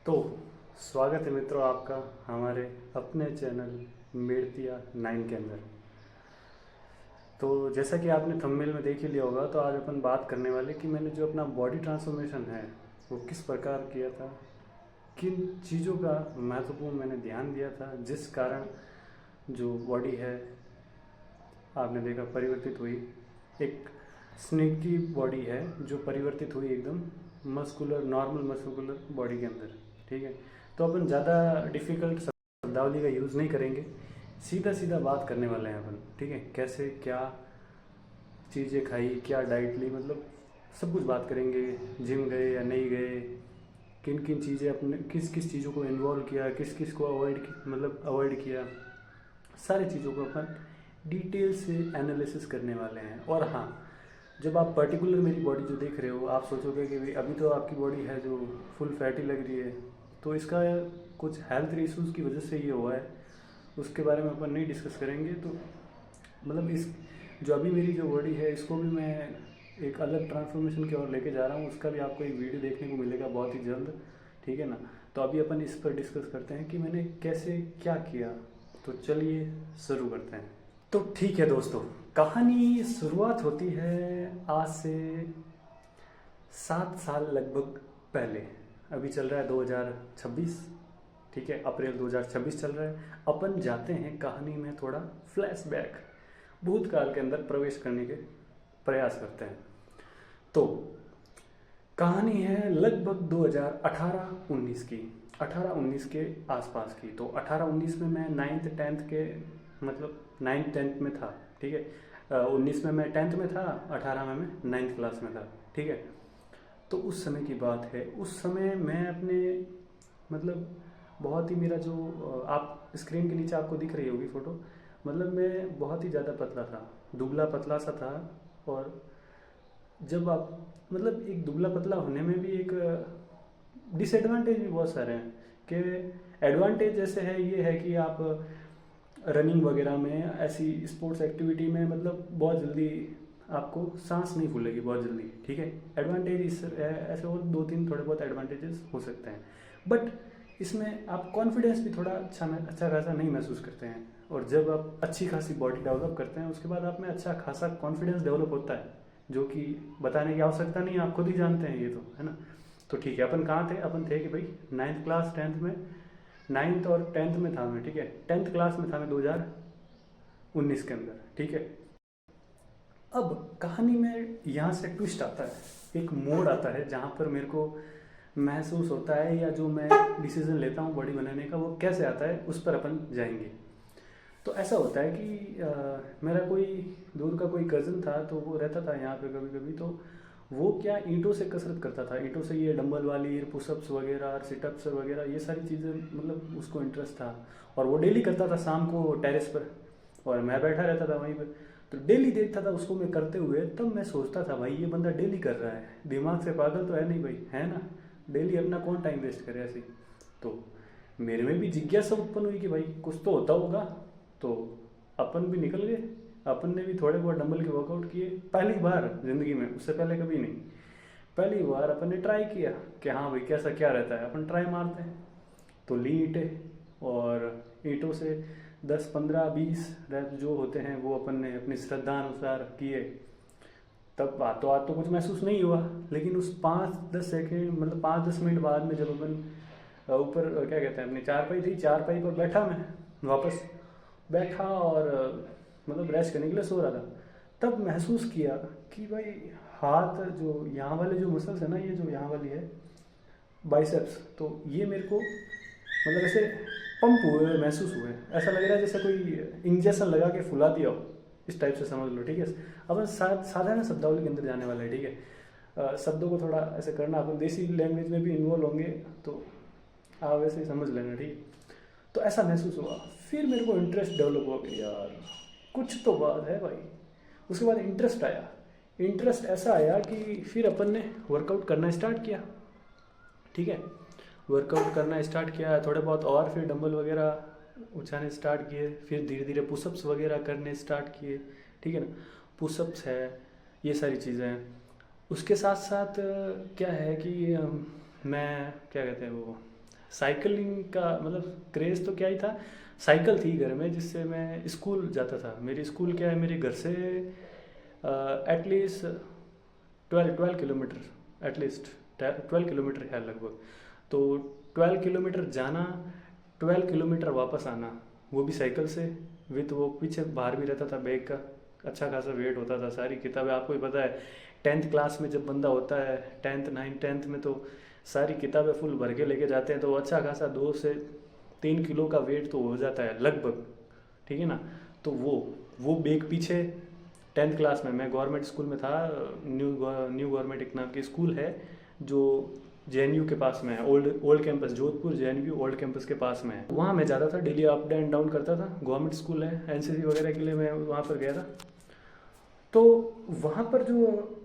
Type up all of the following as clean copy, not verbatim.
तो स्वागत है मित्रों आपका हमारे अपने चैनल मेड़तिया 9 के अंदर। तो जैसा कि आपने थंबनेल में देख ही लिया होगा, तो आज अपन बात करने वाले कि मैंने जो अपना बॉडी ट्रांसफॉर्मेशन है वो किस प्रकार किया था, किन चीज़ों का महत्वपूर्ण मैंने ध्यान दिया था, जिस कारण जो बॉडी है आपने देखा परिवर्तित हुई। एक स्नेक की बॉडी है जो परिवर्तित हुई एकदम मस्कुलर नॉर्मल मस्कुलर बॉडी के अंदर। ठीक है, तो अपन ज़्यादा डिफ़िकल्ट शब्दावली का यूज़ नहीं करेंगे, सीधा सीधा बात करने वाले हैं अपन। ठीक है, कैसे क्या चीज़ें खाई, क्या डाइट ली, मतलब सब कुछ बात करेंगे। जिम गए या नहीं गए, किन किन चीज़ें अपने किस किस चीज़ों को इन्वॉल्व किया, किस किस को अवॉइड किया, सारी चीज़ों को अपन डिटेल से एनालिसिस करने वाले हैं। और हाँ, जब आप पर्टिकुलर मेरी बॉडी जो देख रहे हो, आप सोचोगे कि भाई अभी तो आपकी बॉडी है जो फुल फैटी लग रही है, तो इसका कुछ हेल्थ इश्यूज़ की वजह से ये हुआ है, उसके बारे में अपन नहीं डिस्कस करेंगे। तो मतलब इस जो अभी मेरी जो बॉडी है इसको भी मैं एक अलग ट्रांसफॉर्मेशन की ओर लेके जा रहा हूँ, उसका भी आपको एक वीडियो देखने को मिलेगा बहुत ही जल्द। ठीक है ना, तो अभी अपन इस पर डिस्कस करते हैं कि मैंने कैसे क्या किया। तो चलिए शुरू करते हैं। तो ठीक है दोस्तों, कहानी शुरुआत होती है आज से 7 साल लगभग पहले। अभी चल रहा है 2026। ठीक है, अप्रैल 2026 चल रहा है। अपन जाते हैं कहानी में थोड़ा फ्लैशबैक, भूतकाल के अंदर प्रवेश करने के प्रयास करते हैं। तो कहानी है लगभग 2018-19 की, 18-19 के आसपास की। तो 18-19 में मैं 9th-10th के मतलब 9th-10th में था। ठीक है, 19 में मैं 10th में था, 18 में मैं 9th क्लास में था। ठीक है, तो उस समय की बात है। उस समय मैं अपने मतलब बहुत ही मेरा जो आप स्क्रीन के नीचे आपको दिख रही होगी फोटो, मतलब मैं बहुत ही ज़्यादा पतला था, दुबला पतला सा था। और जब आप मतलब एक दुबला पतला होने में भी एक डिसएडवांटेज भी बहुत सारे हैं। कि एडवांटेज जैसे है ये है कि आप रनिंग वगैरह में, ऐसी स्पोर्ट्स एक्टिविटी में मतलब बहुत जल्दी आपको सांस नहीं फूलेगी बहुत जल्दी। ठीक है, एडवांटेज इस ऐसे और 2-3 थोड़े बहुत एडवांटेजेस हो सकते हैं। बट इसमें आप कॉन्फिडेंस भी थोड़ा अच्छा खासा नहीं महसूस करते हैं। और जब आप अच्छी खासी बॉडी डेवलप करते हैं उसके बाद आप में अच्छा खासा कॉन्फिडेंस डेवलप होता है, जो कि बताने की आवश्यकता नहीं है, आप खुद ही जानते हैं ये तो, है ना। तो ठीक है, अपन कहाँ थे? अपन थे कि भाई 9th क्लास 10th में, 9th और 10th में था मैं। ठीक है, 10th क्लास में था मैं 2019 के अंदर। ठीक है, अब कहानी में यहाँ से ट्विस्ट आता है, एक मोड़ आता है जहाँ पर मेरे को महसूस होता है, या जो मैं डिसीजन लेता हूँ बॉडी बनाने का वो कैसे आता है, उस पर अपन जाएंगे। तो ऐसा होता है कि मेरा कोई दूर का कोई कज़न था, तो वो रहता था यहाँ पे कभी कभी। तो वो क्या ईंटों से कसरत करता था, ईंटों से ये डंबल वाली पुशअप्स वगैरह, सिटअप्स वगैरह, ये सारी चीज़ें मतलब उसको इंटरेस्ट था। और वो डेली करता था शाम को टेरेस पर, और मैं बैठा रहता था वहीं पर। तो डेली देखता था उसको मैं करते हुए, तब मैं सोचता था भाई ये बंदा डेली कर रहा है, दिमाग से पागल तो है नहीं भाई, है ना। डेली अपना कौन टाइम वेस्ट करे ऐसे ही। तो मेरे में भी जिज्ञासा उत्पन्न हुई कि भाई कुछ तो होता होगा। तो अपन भी निकल गए, अपन ने भी थोड़े बहुत डंबल के वर्कआउट किए, पहली बार जिंदगी में, उससे पहले कभी नहीं। पहली बार अपन ने ट्राई किया कि हाँ भाई कैसा क्या रहता है, अपन ट्राई मारते हैं। तो ली ईंटें, और ईंटों से 10-15-20 रैप जो होते हैं वो अपन ने अपनी श्रद्धा अनुसार किए। तब बातों बात तो कुछ महसूस नहीं हुआ, लेकिन उस 5-10 सेकेंड मतलब 5-10 मिनट बाद में जब अपन ऊपर क्या कहते हैं अपनी चारपाई थी, चारपाई पर बैठा मैं, वापस बैठा और मतलब रेस्ट करने के लिए सो रहा था, तब महसूस किया कि भाई हाथ जो यहाँ वाले जो मसल्स है ना, ये जो यहाँ वाली है बाइसेप्स, तो ये मेरे को मतलब ऐसे पंप हुए महसूस हुए। ऐसा लग रहा है जैसे कोई इंजेक्शन लगा के फुला दिया हो, इस टाइप से समझ लो। ठीक है, अपन साधारण शब्दावली के अंदर जाने वाला है। ठीक है, शब्दों को थोड़ा ऐसे करना, अपन देसी लैंग्वेज में भी इन्वॉल्व होंगे, तो आप वैसे ही समझ लेना। ठीक है, तो ऐसा महसूस हुआ। फिर मेरे को इंटरेस्ट डेवलप हो गया, यार कुछ तो बात है भाई। उसके बाद इंटरेस्ट आया, इंटरेस्ट ऐसा आया कि फिर अपन ने वर्कआउट करना स्टार्ट किया। ठीक है, वर्कआउट करना स्टार्ट किया थोड़े बहुत, और फिर डंबल वगैरह उठाने स्टार्ट किए, फिर धीरे धीरे पुशअप्स वगैरह करने स्टार्ट किए। ठीक है ना, पुशअप्स है, ये सारी चीज़ें हैं। उसके साथ साथ क्या है कि मैं क्या कहते हैं वो साइकिलिंग का मतलब क्रेज़ तो क्या ही था, साइकिल थी घर में जिससे मैं स्कूल जाता था। मेरी स्कूल क्या है, मेरे घर से एटलीस्ट 12 किलोमीटर, एटलीस्ट 12 किलोमीटर है लगभग। तो 12 किलोमीटर जाना, 12 किलोमीटर वापस आना, वो भी साइकिल से, विथ वो पीछे बाहर भी रहता था बैग का, अच्छा खासा वेट होता था। सारी किताबें आपको ही पता है, 10th क्लास में जब बंदा होता है, 10th 9th 10th में, तो सारी किताबें फुल भर के लेके जाते हैं, तो अच्छा खासा 2 से 3 किलो का वेट तो हो जाता है लगभग, ठीक है ना। तो वो बैग पीछे, 10th क्लास में मैं गवर्नमेंट स्कूल में था, न्यू गवर्नमेंट एक नाम की स्कूल है जो जेएनयू के पास में है, old campus, Jodhpur JNU old campus के पास में है। वहाँ मैं जाता था, डेली अप एंड डाउन करता था। गवर्नमेंट स्कूल है, एनसीसी वगैरह के लिए मैं वहाँ पर गया था। तो वहाँ पर जो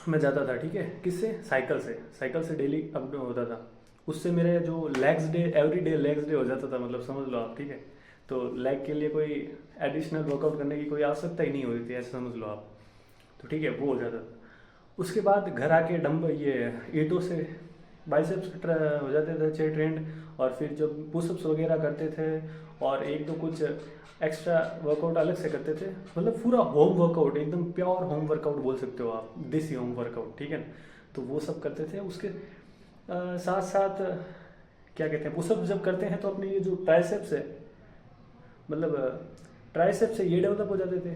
मैं जाता था, ठीक है, किससे, साइकिल से डेली अप डाउन होता था। उससे मेरे जो legs day, every day legs day हो जाता था, मतलब समझ लो आप, ठीक है। तो लेग के लिए कोई एडिशनल वर्कआउट करने की कोई आवश्यकता ही नहीं होती थी, ऐसे समझ लो आप। तो ठीक है, वो हो जाता था। उसके बाद घर आके डंबल, ये ईंटों से बाइसेप्स हो जाते थे अच्छे ट्रेंड। और फिर जब पुशअप्स वगैरह करते थे, और एक दो कुछ एक्स्ट्रा वर्कआउट अलग से करते थे, मतलब पूरा होम वर्कआउट, एकदम प्योर होम वर्कआउट बोल सकते हो आप, देसी होम वर्कआउट, ठीक है ना। तो वो सब करते थे। उसके साथ साथ क्या कहते हैं, पुशअप जब करते हैं तो अपने ये जो ट्राइसेप्स है, मतलब ट्राइसेप्स से ये डेवलप हो जाते थे।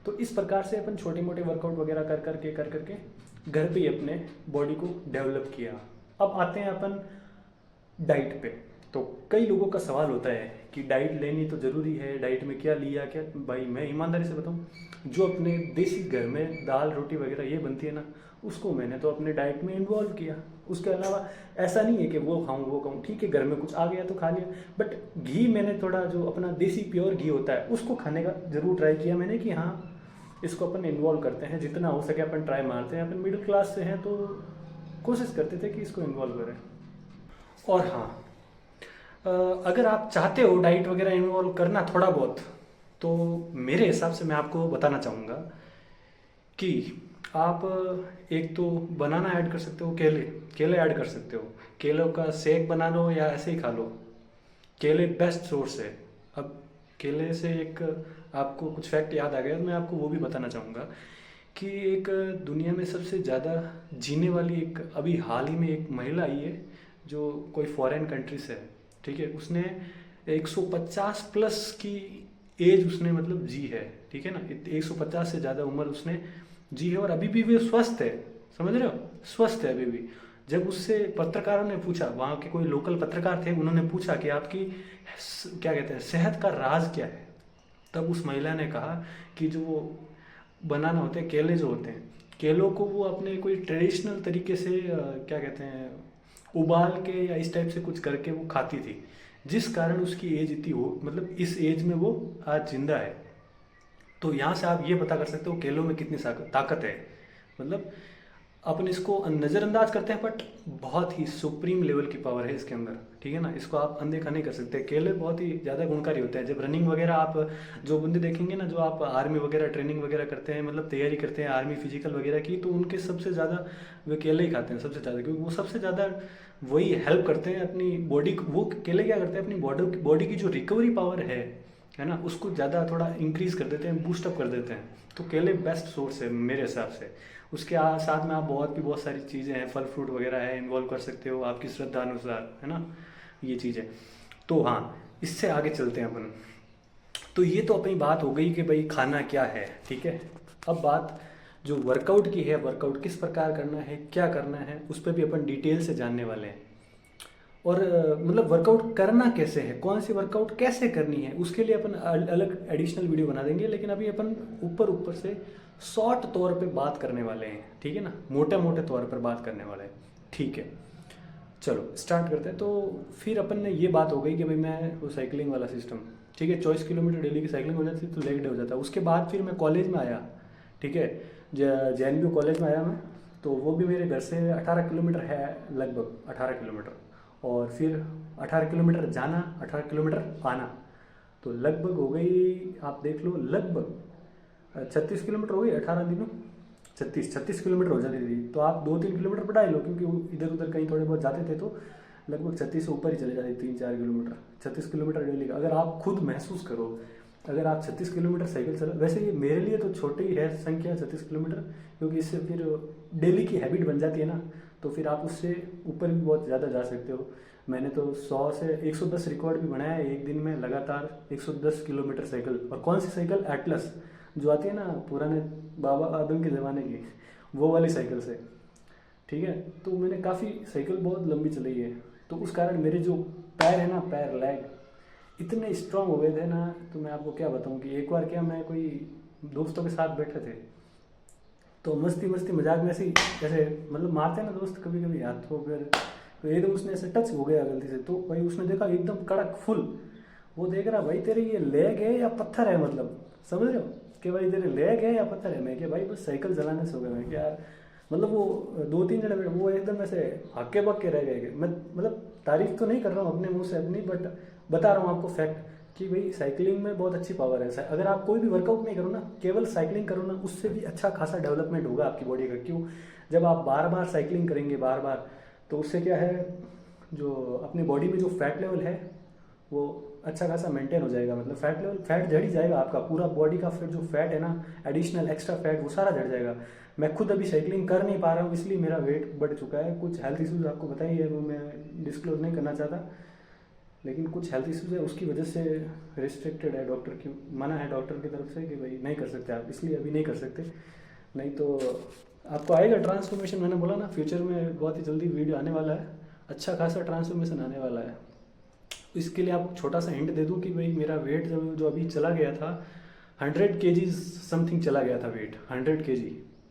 तो इस प्रकार से अपन छोटे मोटे वर्कआउट वगैरह कर करके घर पे ही अपने बॉडी को डेवलप किया। अब आते हैं अपन डाइट पे। तो कई लोगों का सवाल होता है कि डाइट लेनी तो ज़रूरी है, डाइट में क्या लिया क्या। भाई मैं ईमानदारी से बताऊं, जो अपने देसी घर में दाल रोटी वगैरह ये बनती है ना, उसको मैंने तो अपने डाइट में इन्वॉल्व किया। उसके अलावा ऐसा नहीं है कि वो खाऊं, ठीक है, घर में कुछ आ गया तो खा लिया, बट घी मैंने थोड़ा, जो अपना देसी प्योर घी होता है उसको खाने का ज़रूर ट्राई किया मैंने, कि हाँ इसको अपन इन्वॉल्व करते हैं, जितना हो सके अपन ट्राई मारते हैं। अपन मिडिल क्लास से हैं तो कोशिश करते थे कि इसको इन्वॉल्व करें। और हाँ, अगर आप चाहते हो डाइट वगैरह इन्वॉल्व करना थोड़ा बहुत, तो मेरे हिसाब से मैं आपको बताना चाहूँगा कि आप एक तो बनाना ऐड कर सकते हो, केले ऐड कर सकते हो। केलों का शेक बना लो या ऐसे ही खा लो, केले बेस्ट सोर्स है। अब केले से एक आपको कुछ फैक्ट याद आ गया, मैं आपको वो भी बताना चाहूँगा कि एक दुनिया में सबसे ज़्यादा जीने वाली एक, अभी हाल ही में एक महिला आई है जो कोई फॉरेन कंट्री से है, ठीक है। उसने 150 प्लस की एज उसने मतलब जी है, ठीक है ना। 150 से ज़्यादा उम्र उसने जी है, और अभी भी वे स्वस्थ है, समझ रहे हो, स्वस्थ है अभी भी। जब उससे पत्रकारों ने पूछा, वहाँ के कोई लोकल पत्रकार थे, उन्होंने पूछा कि आपकी क्या कहते हैं सेहत का राज क्या है, तब उस महिला ने कहा कि जो वो बनाना होते हैं, केले जो होते हैं, केलों को वो अपने कोई ट्रेडिशनल तरीके से क्या कहते हैं उबाल के या इस टाइप से कुछ करके वो खाती थी, जिस कारण उसकी एज इतनी हो, मतलब इस एज में वो आज जिंदा है। तो यहाँ से आप ये पता कर सकते हो केलों में कितनी ताकत है। मतलब अपन इसको नज़रअंदाज करते हैं, बट बहुत ही सुप्रीम लेवल की पावर है इसके अंदर, ठीक है ना। इसको आप अनदेखा नहीं कर सकते। केले बहुत ही ज़्यादा गुणकारी होते हैं। जब रनिंग वगैरह आप जो बंदे देखेंगे ना, जो आप आर्मी वगैरह ट्रेनिंग वगैरह करते हैं, मतलब तैयारी करते हैं आर्मी फिजिकल वगैरह की, तो उनके सबसे ज़्यादा वे केले ही खाते हैं सबसे ज़्यादा, क्योंकि वो सबसे ज़्यादा वही हेल्प करते हैं अपनी बॉडी को। वो केले क्या करते हैं, अपनी बॉडी की जो रिकवरी पावर है ना, उसको ज़्यादा थोड़ा इंक्रीज कर देते हैं, बूस्टअप कर देते हैं। तो केले बेस्ट सोर्स है मेरे हिसाब से। उसके साथ में आप बहुत सारी चीज़ें हैं, फल फ्रूट वगैरह है, इन्वॉल्व कर सकते हो आपकी श्रद्धा अनुसार, है ना, ये चीज़ें। तो हाँ, इससे आगे चलते हैं अपन। तो ये तो अपनी बात हो गई कि भाई खाना क्या है, ठीक है। अब बात जो वर्कआउट की है, वर्कआउट किस प्रकार करना है, क्या करना है, उस पर भी अपन डिटेल से जानने वाले हैं। और मतलब वर्कआउट करना कैसे है, कौन सी वर्कआउट कैसे करनी है, उसके लिए अपन अलग एडिशनल वीडियो बना देंगे। लेकिन अभी अपन ऊपर से शॉर्ट तौर पे बात करने वाले हैं, ठीक है ना, मोटे तौर पर बात करने वाले हैं, ठीक है। चलो स्टार्ट करते हैं। तो फिर अपन ने ये बात हो गई कि भाई मैं वो साइकिलिंग वाला सिस्टम, ठीक है, 24 किलोमीटर डेली की साइकिलिंग हो जाती है तो लेग डे हो जाता है। उसके बाद फिर मैं कॉलेज में आया, ठीक है, JNU कॉलेज में आया मैं। तो वो भी मेरे घर से 18 किलोमीटर है, लगभग 18 किलोमीटर। और फिर 18 किलोमीटर जाना, 18 किलोमीटर आना, तो लगभग हो गई, आप देख लो, लगभग 36 किलोमीटर हो गई 18 दिनों। 36 किलोमीटर हो जाती थी। तो आप 2-3 किलोमीटर बढ़ा लो, क्योंकि इधर उधर कहीं थोड़े बहुत जाते थे तो लगभग 36 से ऊपर ही चले जाती है, 3-4 किलोमीटर, 36 किलोमीटर डेली का। अगर आप खुद महसूस करो, अगर आप 36 किलोमीटर साइकिल चला, वैसे ये मेरे लिए तो छोटी ही है संख्या 36 किलोमीटर, क्योंकि इससे फिर डेली की हैबिट बन जाती है ना, तो फिर आप उससे ऊपर भी बहुत ज़्यादा जा सकते हो। मैंने तो 100 से 110 रिकॉर्ड भी बनाया है एक दिन में लगातार 110 किलोमीटर साइकिल। और कौन सी साइकिल? एटलस, जो आती है ना पुराने बाबा आदम के ज़माने की, वो वाली साइकिल से। ठीक है, तो मैंने काफ़ी साइकिल बहुत लंबी चलाई है, तो उस कारण मेरे जो पैर है ना, पैर लेग इतने स्ट्रांग हो गए थे ना, तो मैं आपको क्या बताऊं कि एक बार क्या, मैं कोई दोस्तों के साथ बैठे थे, तो मस्ती मस्ती मजाक में ऐसे जैसे मतलब मारते हैं ना दोस्त कभी कभी हाथ को, फिर तो एकदम उसने ऐसे टच हो गया गलती से, तो भाई उसने देखा एकदम कड़क फुल, वो देख रहा भाई तेरे ये लेग है या पत्थर है, मतलब समझ रहे हो कि भाई तेरे लेग है या पत्थर है। मैं क्या भाई बस साइकिल चलाने से हो गया। मैं क्या यार, मतलब वो 2-3 जने वो एकदम ऐसे हक्के बक्के रह गए। मैं मतलब तारीफ तो नहीं कर रहा हूँ अपने मुंह से अपनी, बट बता रहा हूँ आपको फैक्ट कि भाई साइकिलिंग में बहुत अच्छी पावर है। अगर आप कोई भी वर्कआउट नहीं करो ना, केवल साइकिलिंग करो ना, उससे भी अच्छा खासा डेवलपमेंट होगा आपकी बॉडी का। क्यों? जब आप बार बार साइकिलिंग करेंगे बार बार, तो उससे क्या है, जो अपनी बॉडी में जो फैट लेवल है वो अच्छा खासा मेंटेन हो जाएगा। मतलब फैट लेवल, फैट झड़ ही जाएगा आपका पूरा बॉडी का, फिर जो फैट है ना, एडिशनल एक्स्ट्रा फैट, वो सारा झड़ जाएगा। मैं खुद अभी साइकिलिंग कर नहीं पा रहा हूँ, इसलिए मेरा वेट बढ़ चुका है। कुछ हेल्थ इश्यूज आपको बताइए, वो मैं डिस्क्लोज नहीं करना चाहता, लेकिन कुछ हेल्थ इश्यूज है, उसकी वजह से रिस्ट्रिक्टेड है, डॉक्टर की मना है डॉक्टर की तरफ से कि भाई नहीं कर सकते आप, इसलिए अभी नहीं कर सकते। नहीं तो आपको आएगा ट्रांसफॉर्मेशन। मैंने बोला ना, फ्यूचर में बहुत ही जल्दी वीडियो आने वाला है, अच्छा खासा ट्रांसफॉर्मेशन आने वाला है। इसके लिए आपको छोटा सा हिंट दे दूं कि भाई मेरा वेट जो अभी चला गया था 100 kg समथिंग चला गया था वेट, 100 kg,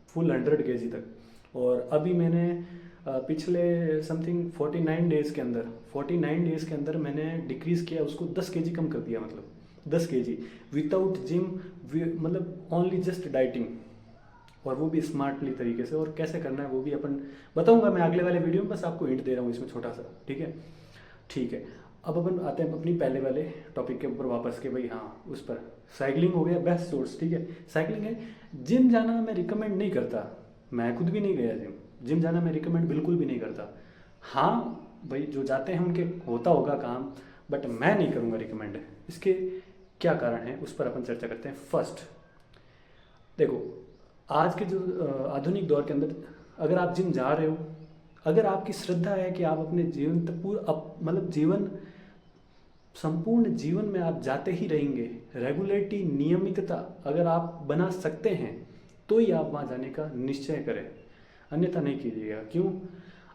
फुल 100 kg तक। और अभी मैंने पिछले समथिंग 49 डेज़ के अंदर, 49 डेज़ के अंदर मैंने डिक्रीज़ किया उसको, 10 kg कम कर दिया। मतलब 10 kg विदाउट जिम, मतलब ओनली जस्ट डाइटिंग, और वो भी स्मार्टली तरीके से। और कैसे करना है वो भी अपन बताऊंगा मैं अगले वाले वीडियो में, बस आपको हिंट दे रहा हूँ इसमें छोटा सा। ठीक है, ठीक है। अब अपन आते हैं अपनी पहले वाले टॉपिक के ऊपर वापस के भाई, हाँ उस पर साइकिलिंग हो गया बेस्ट सोर्स। ठीक है, साइकिलिंग है। जिम जाना मैं रिकमेंड नहीं करता, मैं खुद भी नहीं गया जिम जाना मैं रिकमेंड बिल्कुल भी नहीं करता। हाँ भाई जो जाते हैं उनके होता होगा काम, बट मैं नहीं करूँगा रिकमेंड। इसके क्या कारण है उस पर अपन चर्चा करते हैं। फर्स्ट देखो, आज के जो आधुनिक दौर के अंदर अगर आप जिम जा रहे हो, अगर आपकी श्रद्धा है कि आप अपने जीवन तक मतलब जीवन, संपूर्ण जीवन में आप जाते ही रहेंगे, रेगुलरिटी, नियमितता अगर आप बना सकते हैं, तो ही आप वहाँ जाने का निश्चय करें, अन्यथा नहीं कीजिएगा। क्यों?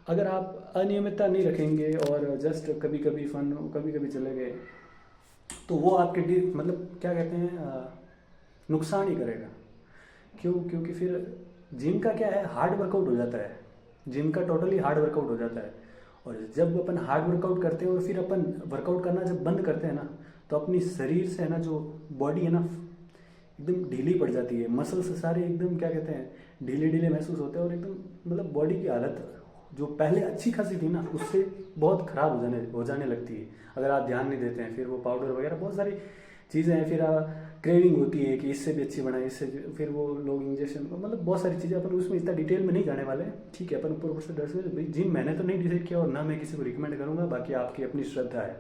अगर आप अनियमितता नहीं रखेंगे और जस्ट कभी कभी फन, कभी कभी चले गए, तो वो आपके मतलब क्या कहते हैं, नुकसान ही करेगा। क्यों? क्योंकि फिर जिम का क्या है, हार्ड वर्कआउट हो जाता है, जिम का टोटली हार्ड वर्कआउट हो जाता है। और जब अपन हार्ड वर्कआउट करते हैं और फिर अपन वर्कआउट करना जब बंद करते हैं ना, तो अपनी शरीर से है ना, जो बॉडी है ना एकदम ढीली पड़ जाती है, मसल्स सारे एकदम क्या कहते हैं ढीले ढीले महसूस होते हैं, और एकदम मतलब बॉडी की हालत जो पहले अच्छी खासी थी ना, उससे बहुत ख़राब हो जाने लगती है अगर आप ध्यान नहीं देते हैं। फिर वो पाउडर वगैरह बहुत सारी चीज़ें हैं, फिर क्रेविंग होती है कि इससे भी अच्छी बनाए, इससे फिर वो लोग इंजेक्शन, मतलब बहुत सारी चीज़ें, अपन उसमें इतना डिटेल में नहीं जाने वाले हैं। ठीक है, अपन ऊपर से डर से भाई जिम मैंने तो नहीं डिसाइड किया और ना मैं किसी को रिकमेंड करूँगा, बाकी आपकी अपनी श्रद्धा है,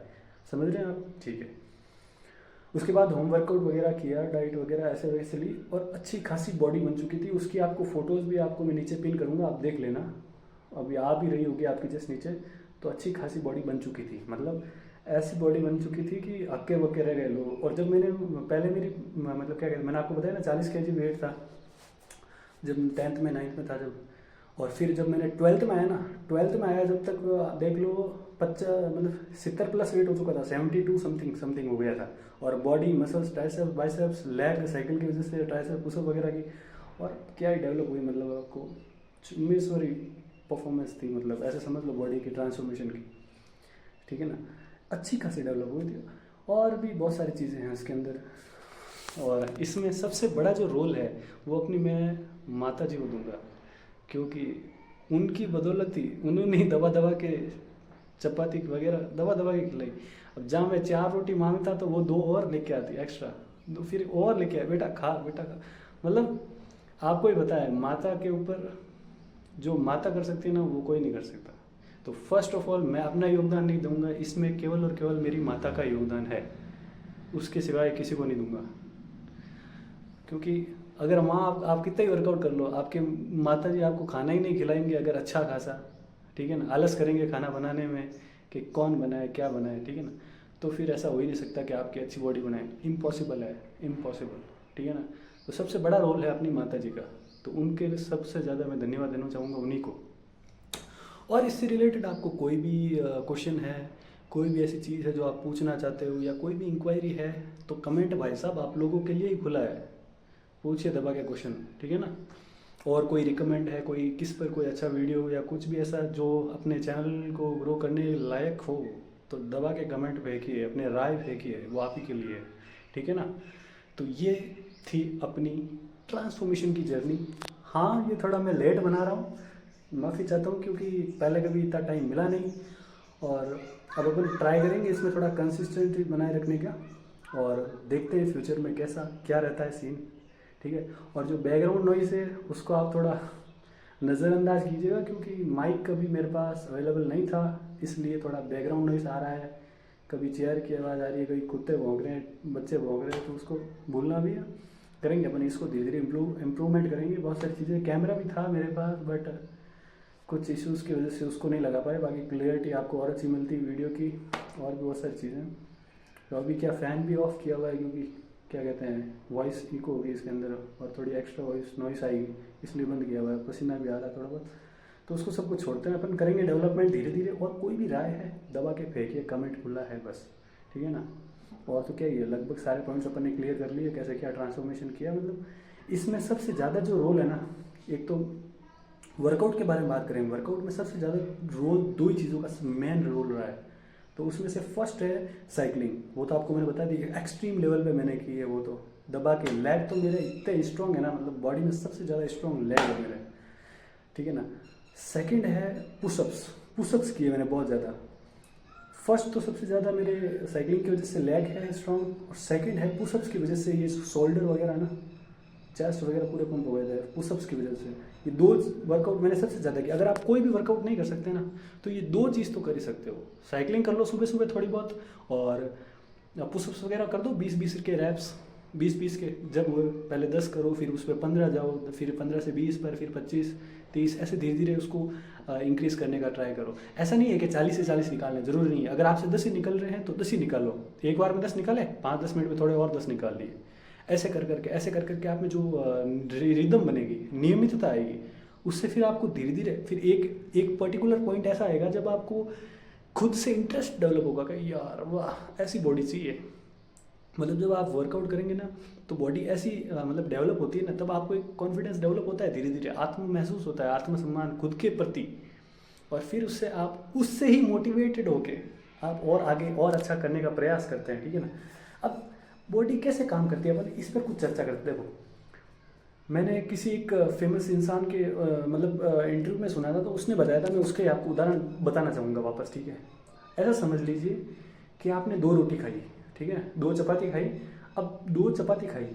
समझ रहे हैं आप। ठीक है, उसके बाद होम वर्कआउट वगैरह किया, डाइट वगैरह ऐसे वैसे ली, और अच्छी खासी बॉडी बन चुकी थी। उसकी आपको फोटोज़ भी आपको मैं नीचे पिन करूँगा, आप देख लेना, अभी आ भी रही होगी आपकी जस्ट नीचे। तो अच्छी खासी बॉडी बन चुकी थी, मतलब ऐसी बॉडी बन चुकी थी कि हक्के बक्के रह गए लोग। और जब मैंने पहले मेरी मतलब क्या कहते हैं, मैंने आपको बताया ना 40 kg वेट था जब 10th में 9th में था जब, और फिर जब मैंने 12th में आया ना, 12th में आया जब तक देख लो 50 मतलब 70 प्लस वेट हो चुका था, 72 समथिंग हो गया था। और body muscles, triceps, biceps, leg cycle की वजह से, ट्राइसेप पुशअप वगैरह की, और क्या ही डेवलप हुई, मतलब आपको मेसोरी परफॉर्मेंस थी, मतलब ऐसे समझ लो बॉडी की ट्रांसफॉर्मेशन की। ठीक है ना, अच्छी खासी डेवलप हुई थी। और भी बहुत सारी चीज़ें हैं इसके अंदर, और इसमें सबसे बड़ा जो रोल है वो अपनी मैं माता जी को दूंगा, क्योंकि उनकी बदौलत ही, उन्होंने ही दबा दबा के चपाती वगैरह दबा दबा के खिलाई। अब जहाँ मैं 4 रोटी मांगता तो वो 2 और लेके आती एक्स्ट्रा, तो फिर और लेके आए, बेटा खा बेटा खा। मतलब आपको ही पता है, माता के ऊपर जो माता कर सकती है ना, वो कोई नहीं कर सकता। तो फर्स्ट ऑफ ऑल मैं अपना योगदान नहीं दूंगा इसमें, केवल और केवल मेरी माता का योगदान है, उसके सिवाय किसी को नहीं दूंगा। क्योंकि अगर माँ आप कितना ही वर्कआउट कर लो, आपके माता जी आपको खाना ही नहीं खिलाएंगे अगर अच्छा खासा, ठीक है ना, आलस करेंगे खाना बनाने में कि कौन बनाए क्या बनाए, ठीक है ना, तो फिर ऐसा हो ही नहीं सकता कि आपकी अच्छी बॉडी बनाए, इम्पॉसिबल है, इम्पॉसिबल, ठीक है ना। तो सबसे बड़ा रोल है अपनी माता जी का, तो उनके लिए सबसे ज़्यादा मैं धन्यवाद देना चाहूँगा उन्हीं को। और इससे रिलेटेड आपको कोई भी क्वेश्चन है, कोई भी ऐसी चीज़ है जो आप पूछना चाहते हो, या कोई भी इंक्वायरी है, तो कमेंट भाई साहब आप लोगों के लिए ही खुला है, पूछिए दबा के क्वेश्चन, ठीक है ना। और कोई रिकमेंड है, कोई किस पर कोई अच्छा वीडियो या कुछ भी ऐसा जो अपने चैनल को ग्रो करने लायक हो, तो दबा के कमेंट फेंकिए, अपने राय फेंकिए, वो आप ही के लिए, ठीक है ना। तो ये थी अपनी ट्रांसफॉर्मेशन की जर्नी। हाँ, ये थोड़ा मैं लेट बना रहा हूँ, माफ़ी चाहता हूँ, क्योंकि पहले कभी इतना टाइम मिला नहीं, और अब अपन ट्राई करेंगे इसमें थोड़ा कंसिस्टेंसी बनाए रखने का, और देखते हैं फ्यूचर में कैसा क्या रहता है सीन, ठीक है। और जो बैकग्राउंड नॉइज़ है उसको आप थोड़ा नज़रअंदाज कीजिएगा, क्योंकि माइक कभी मेरे पास अवेलेबल नहीं था, इसलिए थोड़ा बैकग्राउंड नॉइज़ आ रहा है, कभी चेयर की आवाज़ आ रही है, कभी कुत्ते भौंक रहे हैं, बच्चे भौंक रहे हैं, तो उसको भूलना भी है, करेंगे अपन इसको धीरे धीरे इम्प्रूवमेंट करेंगे। बहुत सारी चीज़ें, कैमरा भी था मेरे पास बट कुछ इश्यूज़ की वजह से उसको नहीं लगा पाए, बाकी क्लियरिटी आपको और अच्छी मिलती वीडियो की, और भी बहुत सारी चीज़ें। तो अभी क्या फ़ैन भी ऑफ किया हुआ है, क्योंकि क्या कहते हैं वॉइस इको होगी इसके अंदर, और थोड़ी एक्स्ट्रा वॉइस नॉइस आएगी, इसलिए बंद किया हुआ है, पसीना भी आ रहा है थोड़ा बहुत, तो उसको सब कुछ छोड़ते हैं, अपन करेंगे डेवलपमेंट धीरे धीरे। और कोई भी राय है दबा के फेंकिए, कमेंट खुला है बस, ठीक है ना। और तो क्या ही है, लगभग सारे पॉइंट्स अपन ने क्लियर कर लिए, कैसे क्या ट्रांसफॉर्मेशन किया। मतलब इसमें सबसे ज़्यादा जो रोल है ना, एक तो वर्कआउट के बारे में बात करें, वर्कआउट में सबसे ज़्यादा रोल दो ही चीज़ों का मेन रोल रहा है, तो उसमें से फर्स्ट है साइकिलिंग। वो तो आपको मैंने बता दी, एक्सट्रीम लेवल पे मैंने की है, वो तो दबा के। लेग तो मेरे इतने स्ट्रॉन्ग है ना, मतलब बॉडी में सबसे ज़्यादा स्ट्रॉन्ग लेग है मेरे, ठीक है ना। सेकंड है पुशअप्स, पुशअप्स किए मैंने बहुत ज़्यादा। फर्स्ट तो सबसे ज़्यादा मेरे साइकिलिंग की वजह से लेग है स्ट्रॉन्ग, और सेकंड है पुशअप्स की वजह से ये शोल्डर वगैरह ना, चेस्ट वगैरह पूरे पंप हो गए थे पुशअप्स की वजह से। ये दो वर्कआउट मैंने सबसे ज़्यादा किया। अगर आप कोई भी वर्कआउट नहीं कर सकते ना, तो ये दो चीज़ तो कर ही सकते हो, साइकिलिंग कर लो सुबह सुबह थोड़ी बहुत, और पुशअप्स वगैरह कर दो 20-20 के रैप्स, 20-20 के जब हुए, पहले 10 करो, फिर उस पर 15 जाओ, फिर 15 से 20 पर, फिर 25-30, ऐसे धीरे धीरे उसको इंक्रीज़ करने का ट्राई करो। ऐसा नहीं है कि 40 से 40 निकालना है, ज़रूरी नहीं है। अगर आपसे 10 ही निकल रहे हैं तो 10 ही निकालो, एक बार में 10 निकाले, 5-10 मिनट में थोड़े और 10 निकाल लिए, ऐसे कर करके आप में जो रिदम बनेगी, नियमितता आएगी, उससे फिर आपको धीरे धीरे फिर एक पर्टिकुलर पॉइंट ऐसा आएगा जब आपको खुद से इंटरेस्ट डेवलप होगा कि यार वाह ऐसी बॉडी चाहिए। मतलब जब आप वर्कआउट करेंगे ना, तो बॉडी ऐसी मतलब डेवलप होती है ना, तब आपको एक कॉन्फिडेंस डेवलप होता है, धीरे धीरे आत्म महसूस होता है, आत्मसम्मान खुद के प्रति, और फिर उससे आप उससे ही मोटिवेटेड होके आप और आगे और अच्छा करने का प्रयास करते हैं, ठीक है ना। अब बॉडी कैसे काम करती है, अपन इस पर कुछ चर्चा करते हैं। देखो, मैंने किसी एक फेमस इंसान के मतलब इंटरव्यू में सुना था, तो उसने बताया था, मैं उसके आपको उदाहरण बताना चाहूँगा वापस, ठीक है। ऐसा समझ लीजिए कि आपने 2 रोटी खाई, ठीक है, 2 चपाती खाई। अब 2 चपाती खाई,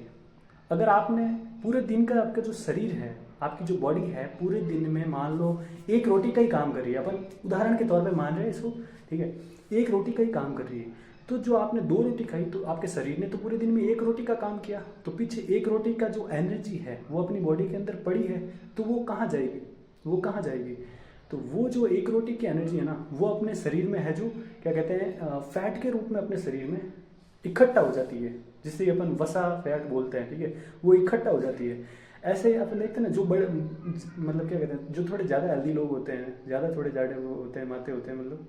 अगर आपने पूरे दिन का आपका जो शरीर है, आपकी जो बॉडी है, पूरे दिन में मान लो 1 रोटी का ही काम कर रही है, अपन उदाहरण के तौर पे मान रहे हैं इसको, ठीक है, 1 रोटी का ही काम कर रही है। तो जो आपने 2 रोटी खाई, तो आपके शरीर ने तो पूरे दिन में 1 रोटी का काम किया, तो पीछे 1 रोटी का जो एनर्जी है वो अपनी बॉडी के अंदर पड़ी है, तो वो कहाँ जाएगी, वो कहाँ जाएगी। तो वो जो 1 रोटी की एनर्जी है ना, वो अपने शरीर में है, जो क्या कहते हैं फैट के रूप में अपने शरीर में इकट्ठा हो जाती है, जिसे अपन वसा फैट बोलते हैं, ठीक है, वो इकट्ठा हो जाती है। ऐसे अपन देखते हैं ना, जो बड़े मतलब क्या कहते हैं, जो थोड़े ज़्यादा हेल्दी लोग होते हैं, ज़्यादा थोड़े ज़्यादा वो होते हैं, माते होते हैं मतलब,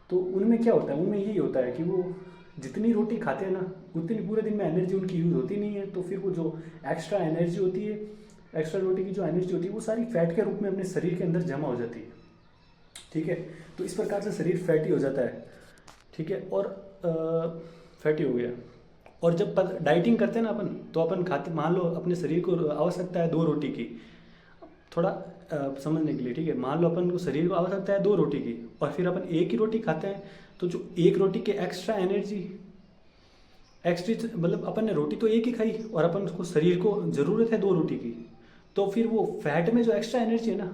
तो उनमें क्या होता है, उनमें यही होता है कि वो जितनी रोटी खाते हैं ना, उतनी पूरे दिन में एनर्जी उनकी यूज़ होती नहीं है, तो फिर वो जो एक्स्ट्रा एनर्जी होती है, एक्स्ट्रा रोटी की जो एनर्जी होती है, वो सारी फैट के रूप में अपने शरीर के अंदर जमा हो जाती है, ठीक है। तो इस प्रकार से शरीर फैटी हो जाता है, ठीक है, और फैटी हो गया। और जब डाइटिंग करते हैं ना अपन, तो अपन खाते, मान लो अपने शरीर को आवश्यकता है 2 रोटी की, थोड़ा समझने के लिए, ठीक है, मान लो अपन को शरीर को आवश्यकता है 2 रोटी की, और फिर अपन 1 ही रोटी खाते हैं, तो जो 1 रोटी के एक्स्ट्रा एनर्जी, एक्स्ट्रा मतलब अपन ने रोटी तो 1 ही खाई, और अपन को शरीर को ज़रूरत है 2 रोटी की, तो फिर वो फैट में जो एक्स्ट्रा एनर्जी है ना,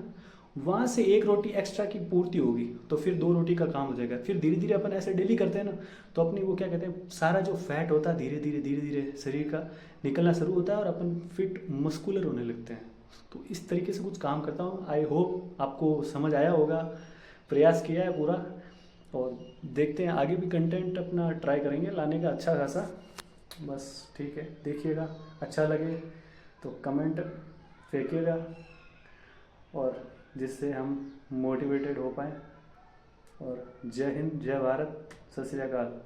वहाँ से एक रोटी एक्स्ट्रा की पूर्ति होगी तो फिर 2 रोटी का काम हो जाएगा। फिर धीरे धीरे अपन ऐसे डेली करते हैं ना, तो अपनी वो क्या कहते हैं, सारा जो फैट होता है धीरे धीरे शरीर का निकलना शुरू होता है और अपन फिट मस्कुलर होने लगते हैं। तो इस तरीके से कुछ काम करता हूँ। आई होप आपको समझ आया होगा, प्रयास किया है पूरा, और देखते हैं आगे भी कंटेंट अपना ट्राई करेंगे लाने का अच्छा खासा। बस ठीक है, देखिएगा, अच्छा लगे तो कमेंट फेंकिएगा, और जिससे हम मोटिवेटेड हो पाएँ। और जय हिंद, जय भारत, सत श्री अकाल।